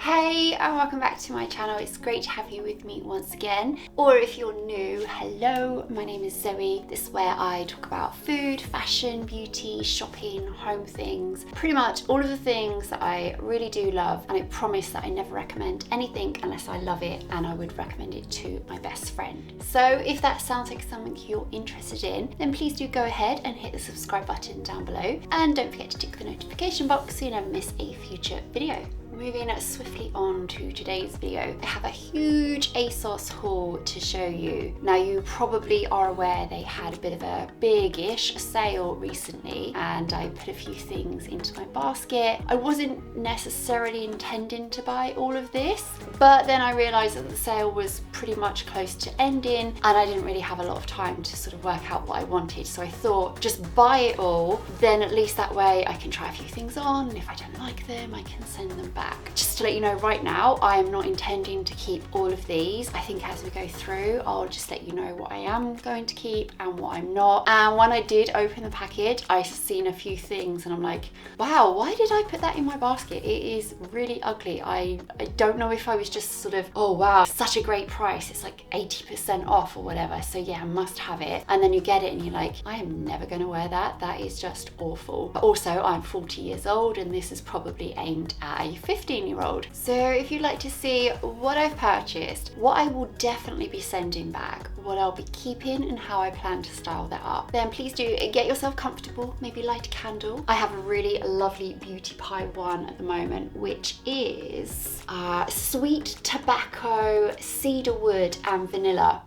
Hey, and welcome back to my channel. It's great to have you with me once again. Or if you're new, hello, my name is Zoe. This is where I talk about food, fashion, beauty, shopping, home things, pretty much all of the things that I really do love. And I promise that I never recommend anything unless I love it and I would recommend it to my best friend. So if that sounds like something you're interested in, then please do go ahead and hit the subscribe button down below. And don't forget to tick the notification box so you never miss a future video. Moving swiftly on to today's video, I have a huge ASOS haul to show you. Now you probably are aware they had a bit of a big-ish sale recently and I put a few things into my basket. I wasn't necessarily intending to buy all of this, but then I realised that the sale was pretty much close to ending and I didn't really have a lot of time to sort of work out what I wanted. So I thought just buy it all, then at least that way I can try a few things on and if I don't like them I can send them back. Just to let you know right now, I am not intending to keep all of these. I think as we go through, I'll just let you know what I am going to keep and what I'm not. And when I did open the package, I seen a few things and I'm like, wow, why did I put that in my basket? It is really ugly. I don't know if I was just sort of, oh wow, such a great price. It's like 80% off or whatever. So yeah, I must have it. And then you get it and you're like, I am never gonna wear that. That is just awful. But also I'm 40 years old and this is probably aimed at a 15-year-old. So if you'd like to see what I've purchased, what I will definitely be sending back, what I'll be keeping and how I plan to style that up, then please do get yourself comfortable, maybe light a candle. I have a really lovely beauty pie one at the moment, which is sweet tobacco, cedar wood and vanilla.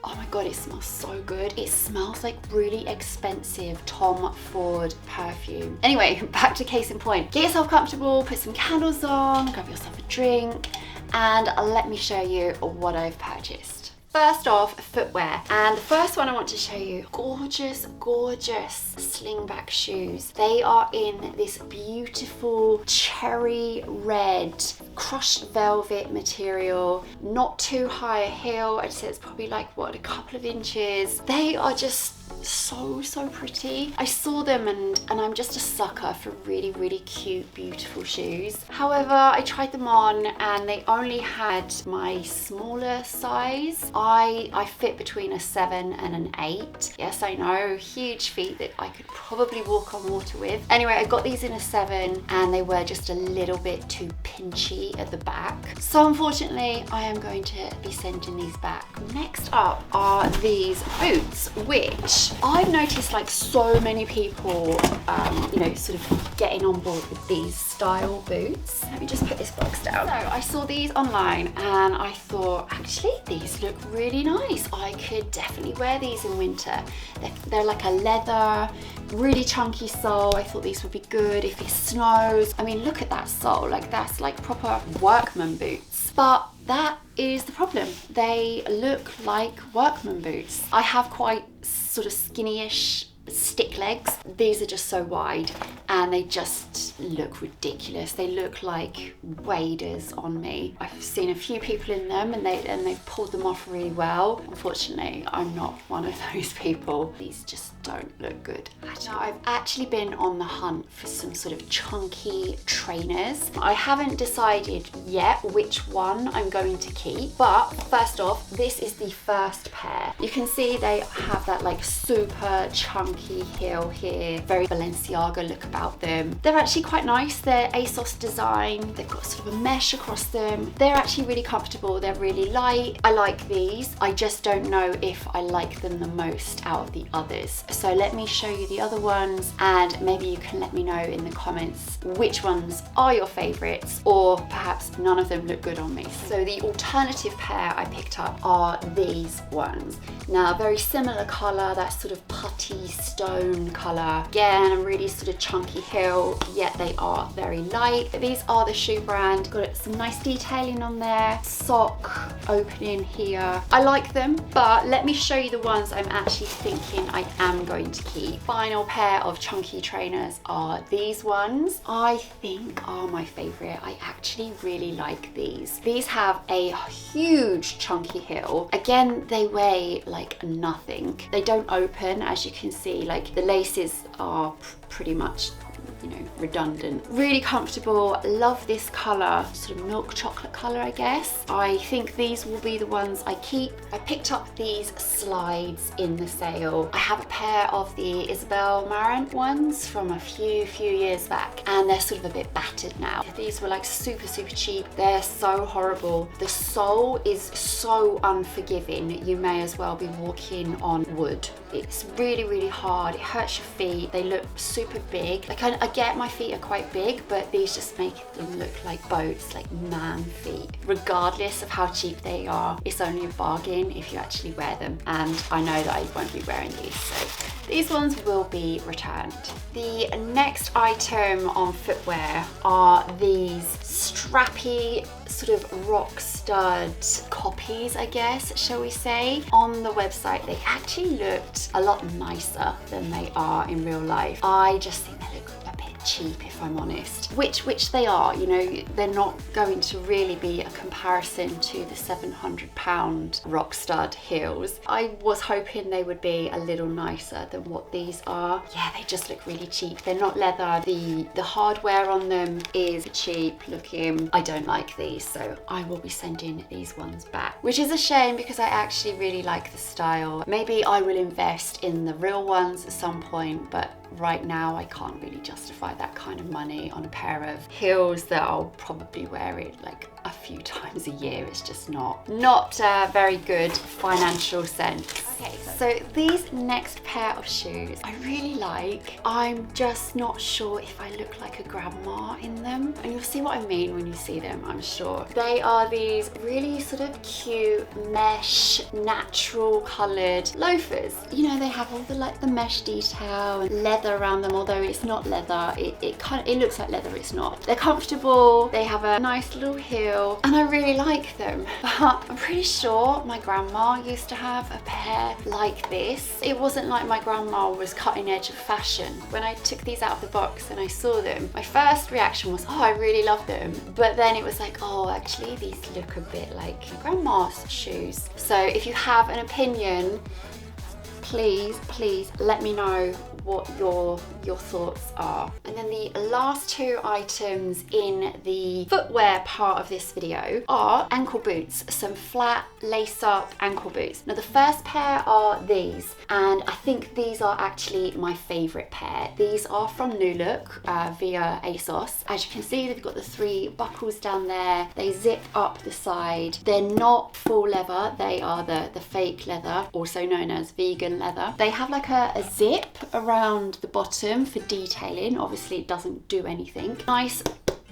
Oh my god, it smells so good. It smells like really expensive Tom Ford perfume. Anyway, back to case in point. Get yourself comfortable, put some candles on, grab yourself a drink, and let me show you what I've purchased. First off, footwear. And the first one I want to show you, gorgeous, gorgeous slingback shoes. They are in this beautiful cherry red crushed velvet material, not too high a heel. I'd say it's probably like, what, a couple of inches. They are just so pretty. I saw them and I'm just a sucker for really cute, beautiful shoes. However, I tried them on and they only had my smaller size. I fit between a 7 and an 8. Yes, I know, huge feet that I could probably walk on water with. Anyway, I got these in a 7 and they were just a little bit too pinchy at the back. So unfortunately, I am going to be sending these back. Next up are these boots, which I've noticed like so many people, you know, sort of getting on board with these style boots. Let me just put this box down. So I saw these online and I thought, actually, these look really nice. I could definitely wear these in winter. They're like a leather, really chunky sole. I thought these would be good if it snows. I mean, look at that sole. Like that's like proper workman boots. But that is the problem. They look like workman boots. I have quite sort of skinny-ish stick legs. These are just so wide and they just look ridiculous. They look like waders on me. I've seen a few people in them and they've pulled them off really well. Unfortunately, I'm not one of those people. These just don't look good at all. I've actually been on the hunt for some sort of chunky trainers. I haven't decided yet which one I'm going to keep, but first off, this is the first pair. You can see they have that like super chunky heel here, very Balenciaga look about them. They're actually quite nice. They're ASOS design. They've got sort of a mesh across them. They're actually really comfortable. They're really light. I like these. I just don't know if I like them the most out of the others. So let me show you the other ones and maybe you can let me know in the comments which ones are your favorites or perhaps none of them look good on me. So the alternative pair I picked up are these ones. Now, very similar color, that sort of putty stone color. Again, a really sort of chunky heel, yet they are very light. These are the shoe brand. Got some nice detailing on there. Sock opening here. I like them, but let me show you the ones I'm actually thinking I am going to keep. Final pair of chunky trainers are these ones. I think are my favorite. I actually really like these. These have a huge chunky heel. Again, they weigh like nothing. They don't open, as you can see. Like the laces are pretty much you know, redundant. Really comfortable. Love this color, sort of milk chocolate color, I guess. I think these will be the ones I keep. I picked up these slides in the sale. I have a pair of the Isabel Marant ones from a few years back, and they're sort of a bit battered now. These were like super cheap. They're so horrible. The sole is so unforgiving. You may as well be walking on wood. It's really hard. It hurts your feet. They look super big. Like I get my feet are quite big, but these just make them look like boats, like man feet. Regardless of how cheap they are, it's only a bargain if you actually wear them. And I know that I won't be wearing these, so these ones will be returned. The next item on Footwear are these strappy sort of rock stud copies, I guess, shall we say. On the website, they actually looked a lot nicer than they are in real life. I just think they look a bit cheap, if I'm honest, which they are. You know, they're not going to really be a comparison to the £700 rock stud heels. I was hoping they would be a little nicer than what these are. Yeah, they just look really cheap. They're not leather. The hardware on them is cheap looking. I don't like these, so I will be sending these ones back, which is a shame because I actually really like the style. Maybe I will invest in the real ones at some point, but right now I can't really justify that kind of money on a pair of heels that I'll probably wear it like a few times a year. It's just not very good financial sense. Okay, so these next pair of shoes I really like. I'm just not sure if I look like a grandma in them, and you'll see what I mean when you see them, I'm sure. They are these really sort of cute mesh, natural coloured loafers. You know, they have all the mesh detail and leather around them, although it's not leather. It looks like leather, it's not. They're comfortable, they have a nice little heel, and I really like them. But I'm pretty sure my grandma used to have a pair like this. It wasn't like my grandma was cutting edge of fashion. When I took these out of the box and I saw them, my first reaction was, oh, I really love them. But then it was like, oh, actually these look a bit like grandma's shoes. So if you have an opinion, please let me know what your thoughts are. And then the last two items in the footwear part of this video are ankle boots, some flat lace-up ankle boots. Now the first pair are these, and I think these are actually my favorite pair. These are from New Look via ASOS. As you can see, they've got the 3 buckles down there. They zip up the side. They're not full leather, they are the fake leather, also known as vegan leather. They have like a zip around the bottom for detailing. Obviously it doesn't do anything. Nice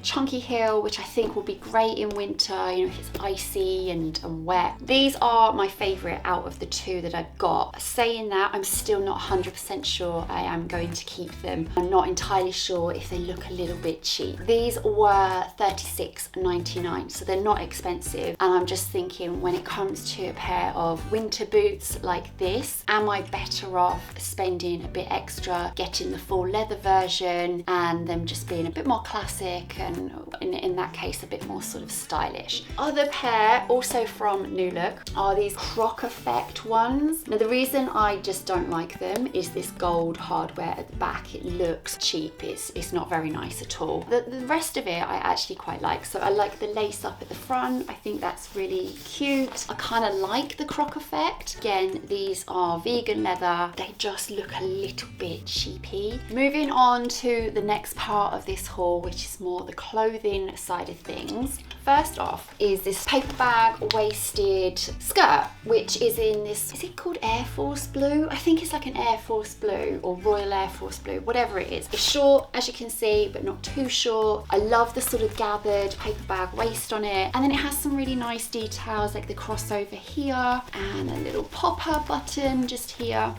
chunky heel, which I think will be great in winter, you know, if it's icy and wet. These are my favorite out of the 2 that I've got. Saying that, I'm still not 100% sure I am going to keep them. I'm not entirely sure if they look a little bit cheap. These were $36.99, so they're not expensive, and I'm just thinking, when it comes to a pair of winter boots like this, am I better off spending a bit extra, getting the full leather version, and them just being a bit more classic, and in that case a bit more sort of stylish. Other pair, also from New Look, are these Croc Effect ones. Now the reason I just don't like them is this gold hardware at the back. It looks cheap. It's not very nice at all. The rest of it I actually quite like. So I like the lace up at the front. I think that's really cute. I kind of like the Croc Effect. Again, these are vegan leather. They just look a little bit cheapy. Moving on to the next part of this haul, which is more the clothing side of things. First off is this paper bag waisted skirt, which is in this, is it called Air Force Blue? I think it's like an Air Force Blue or Royal Air Force Blue, whatever it is. It's short, as you can see, but not too short. I love the sort of gathered paper bag waist on it. And then it has some really nice details, like the crossover here and a little popper button just here.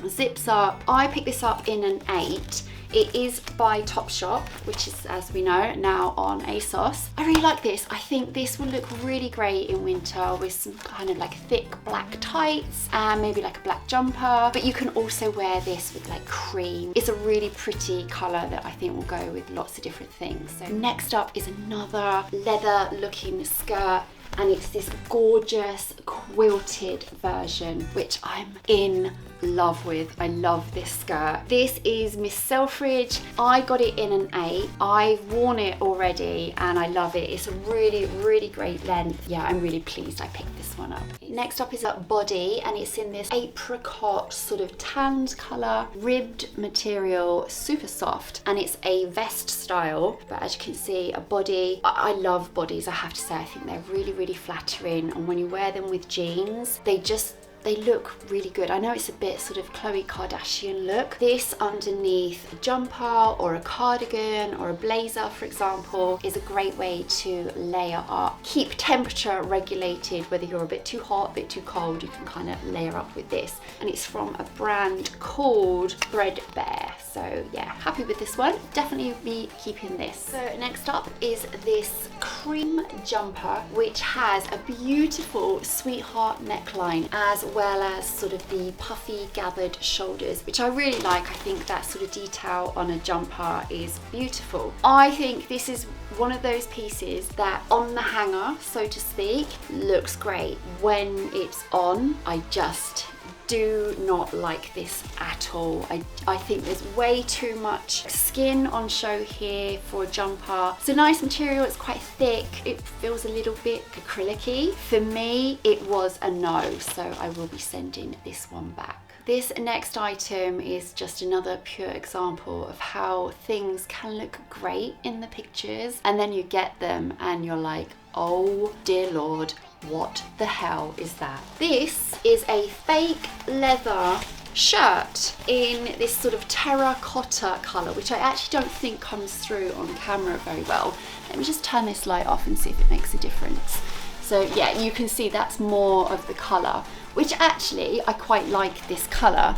Zips up. I picked this up in an 8. It is by Topshop, which is, as we know, now on ASOS. I really like this. I think this will look really great in winter with some kind of like thick black tights and maybe like a black jumper. But you can also wear this with like cream. It's a really pretty colour that I think will go with lots of different things. So next up is another leather looking skirt. And it's this gorgeous quilted version, which I'm in love with. I love this skirt. This is Miss Selfridge. I got it in an 8. I've worn it already and I love it. It's a really, really great length. Yeah, I'm really pleased I picked this one up. Next up is a body, and it's in this apricot sort of tanned colour, ribbed material, super soft, and it's a vest style. But as you can see, a body. I love bodies, I have to say. I think they're really, really flattering, and when you wear them with jeans, they look really good. I know it's a bit sort of Khloe Kardashian look. This underneath a jumper or a cardigan or a blazer, for example, is a great way to layer up. Keep temperature regulated, whether you're a bit too hot, a bit too cold, you can kind of layer up with this. And it's from a brand called Threadbare. So yeah, happy with this one. Definitely be keeping this. So next up is this cream jumper, which has a beautiful sweetheart neckline, as well as sort of the puffy gathered shoulders, which I really like. I think that sort of detail on a jumper is beautiful. I think this is one of those pieces that on the hanger, so to speak, looks great. When it's on, I just do not like this at all. I think there's way too much skin on show here for a jumper. It's a nice material, it's quite thick, it feels a little bit acrylic-y. For me, it was a no, so I will be sending this one back. This next item is just another pure example of how things can look great in the pictures, and then you get them and you're like, oh dear Lord, what the hell is that? This is a fake leather shirt in this sort of terracotta colour, which I actually don't think comes through on camera very well. Let me just turn this light off and see if it makes a difference. So yeah, you can see that's more of the colour, which actually I quite like this colour.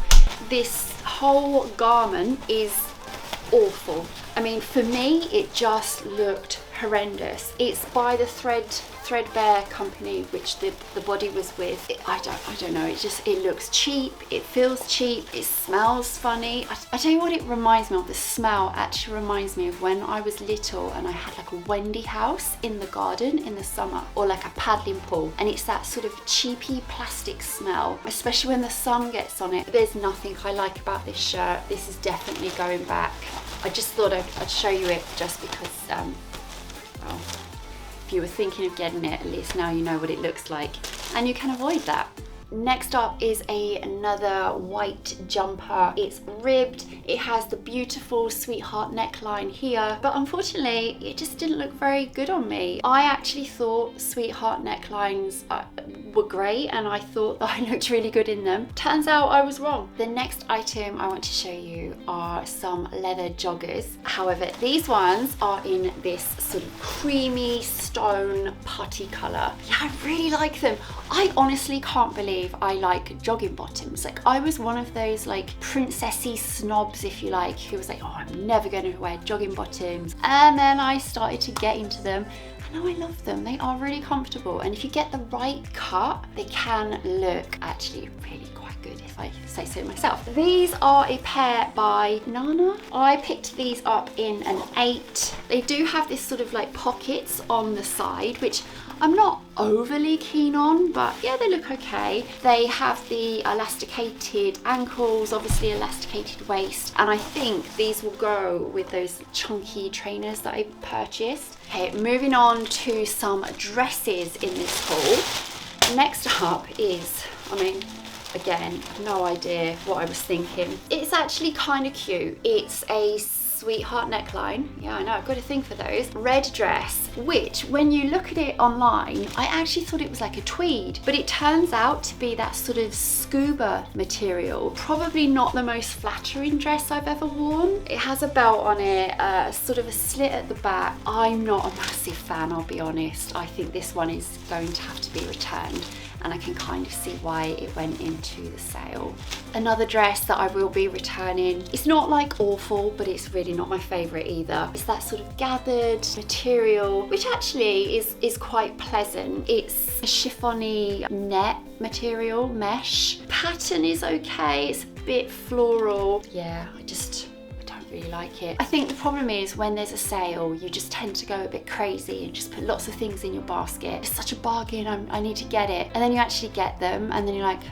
This whole garment is awful. I mean, for me, it just looked horrendous. It's by the Threadbare company, which the body was with. I don't know, it looks cheap, it feels cheap, it smells funny. I tell you what it reminds me of. The smell actually reminds me of when I was little and I had like a Wendy house in the garden in the summer, or like a paddling pool, and it's that sort of cheapy plastic smell, especially when the sun gets on it. There's nothing I like about this shirt. This is definitely going back. I just thought I'd show you it just because, well, if you were thinking of getting it, at least now you know what it looks like and you can avoid that. Next up is another white jumper. It's ribbed, it has the beautiful sweetheart neckline here, but unfortunately it just didn't look very good on me. I actually thought sweetheart necklines were great, and I thought that I looked really good in them. Turns out I was wrong. The next item I want to show you are some leather joggers. However, these ones are in this sort of creamy stone putty colour. Yeah, I really like them. I honestly can't believe I like jogging bottoms. Like, I was one of those like princessy snobs, if you like, who was like, oh, I'm never going to wear jogging bottoms. And then I started to get into them. Now I love them. They are really comfortable, and if you get the right cut, they can look actually really quite good, if I say so myself. These are a pair by Nana. I picked these up in an 8. They do have this sort of like pockets on the side, which I'm not overly keen on, but yeah, they look okay. They have the elasticated ankles, obviously elasticated waist, and I think these will go with those chunky trainers that I purchased. Okay, moving on to some dresses in this haul. Next up is, I mean, again, no idea what I was thinking. It's actually kind of cute. It's a sweetheart neckline. Yeah, I know, I've got a thing for those. Red dress, which when you look at it online, I actually thought it was like a tweed, but it turns out to be that sort of scuba material. Probably not the most flattering dress I've ever worn. It has a belt on it, sort of a slit at the back. I'm not a massive fan, I'll be honest. I think this one is going to have to be returned, and I can kind of see why it went into the sale. Another dress that I will be returning. It's not like awful, but it's really not my favourite either. It's that sort of gathered material, which actually is quite pleasant. It's a chiffony net material, mesh. Pattern is okay, it's a bit floral. Yeah, I don't really like it. I think the problem is when there's a sale, you just tend to go a bit crazy and just put lots of things in your basket. It's such a bargain, I need to get it. And then you actually get them, and then you're like,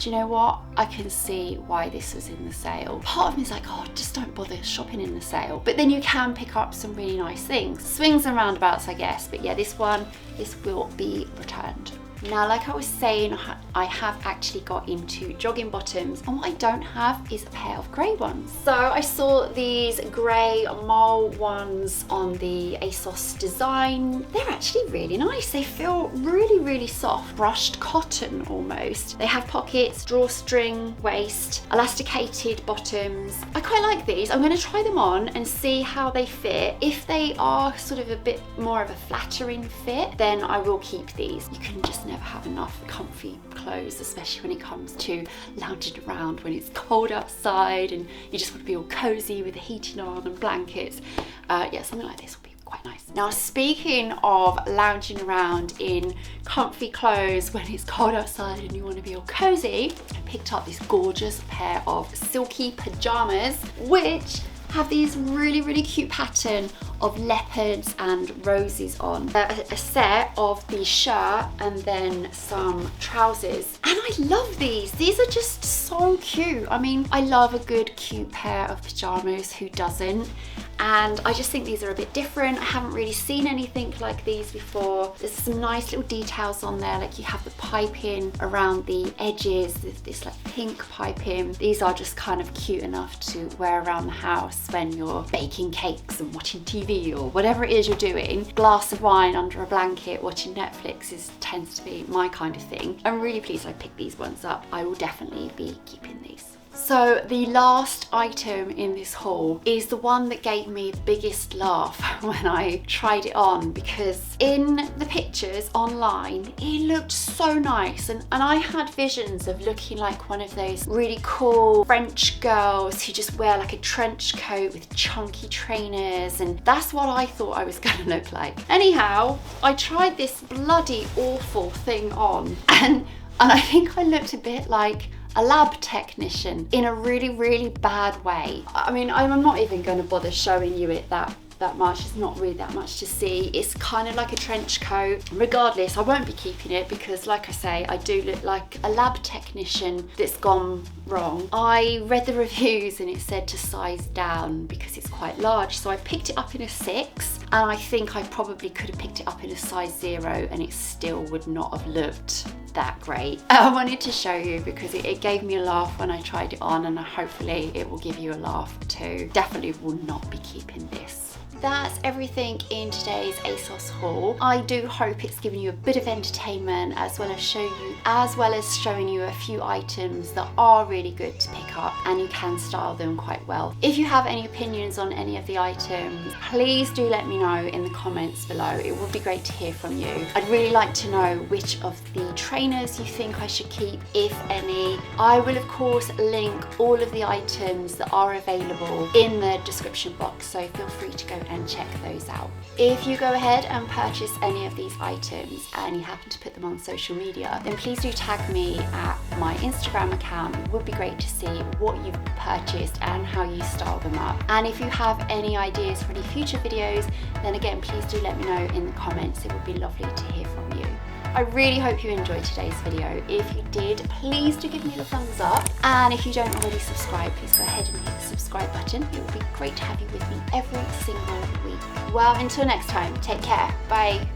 do you know what? I can see why this was in the sale. Part of me is like, oh, just don't bother shopping in the sale. But then you can pick up some really nice things. Swings and roundabouts, I guess. But yeah, this will be returned. Now, like I was saying, I have actually got into jogging bottoms, and what I don't have is a pair of grey ones. So I saw these grey mole ones on the ASOS design. They're actually really nice. They feel really, really soft, brushed cotton almost. They have pockets, drawstring waist, elasticated bottoms. I quite like these. I'm going to try them on and see how they fit. If they are sort of a bit more of a flattering fit, then I will keep these. You can just never have enough comfy clothes, especially when it comes to lounging around when it's cold outside and you just want to be all cozy with the heating on and blankets. Yeah, something like this will be quite nice. Now, speaking of lounging around in comfy clothes when it's cold outside and you want to be all cozy, I picked up this gorgeous pair of silky pajamas, which have these really, really cute pattern of leopards and roses on. A set of the shirt and then some trousers. And I love these. These are just so cute. I mean, I love a good, cute pair of pajamas. Who doesn't? And I just think these are a bit different. I haven't really seen anything like these before. There's some nice little details on there, like you have the piping around the edges. There's this like pink piping. These are just kind of cute enough to wear around the house when you're baking cakes and watching TV or whatever it is you're doing. Glass of wine under a blanket watching Netflix tends to be my kind of thing. I'm really pleased I picked these ones up. I will definitely be keeping these. So the last item in this haul is the one that gave me the biggest laugh when I tried it on, because in the pictures online it looked so nice, and I had visions of looking like one of those really cool French girls who just wear like a trench coat with chunky trainers, and that's what I thought I was gonna look like. Anyhow, I tried this bloody awful thing on and I think I looked a bit like a lab technician in a really, really bad way. I mean, I'm not even going to bother showing you it that much. It's not really that much to see. It's kind of like a trench coat. Regardless, I won't be keeping it because, like I say, I do look like a lab technician that's gone wrong. I read the reviews and it said to size down because it's quite large, so I picked it up in a 6, and I think I probably could have picked it up in a size 0 and it still would not have looked that great. I wanted to show you because it gave me a laugh when I tried it on, and hopefully it will give you a laugh too. Definitely will not be keeping this. That's everything in today's ASOS haul. I do hope it's given you a bit of entertainment as well as showing you a few items that are really good to pick up and you can style them quite well. If you have any opinions on any of the items, please do let me know in the comments below. It would be great to hear from you. I'd really like to know which of the trainers you think I should keep, if any. I will of course link all of the items that are available in the description box, so feel free to go and check those out. If you go ahead and purchase any of these items and you happen to put them on social media, then please do tag me at my Instagram account. It would be great to see what you've purchased and how you style them up. And if you have any ideas for any future videos, then again, please do let me know in the comments. It would be lovely to hear from you. I really hope you enjoyed today's video. If you did, please do give me the thumbs up. And if you don't already subscribe, please go ahead and hit the subscribe button. It would be great to have you with me every single week. Well, until next time, take care. Bye.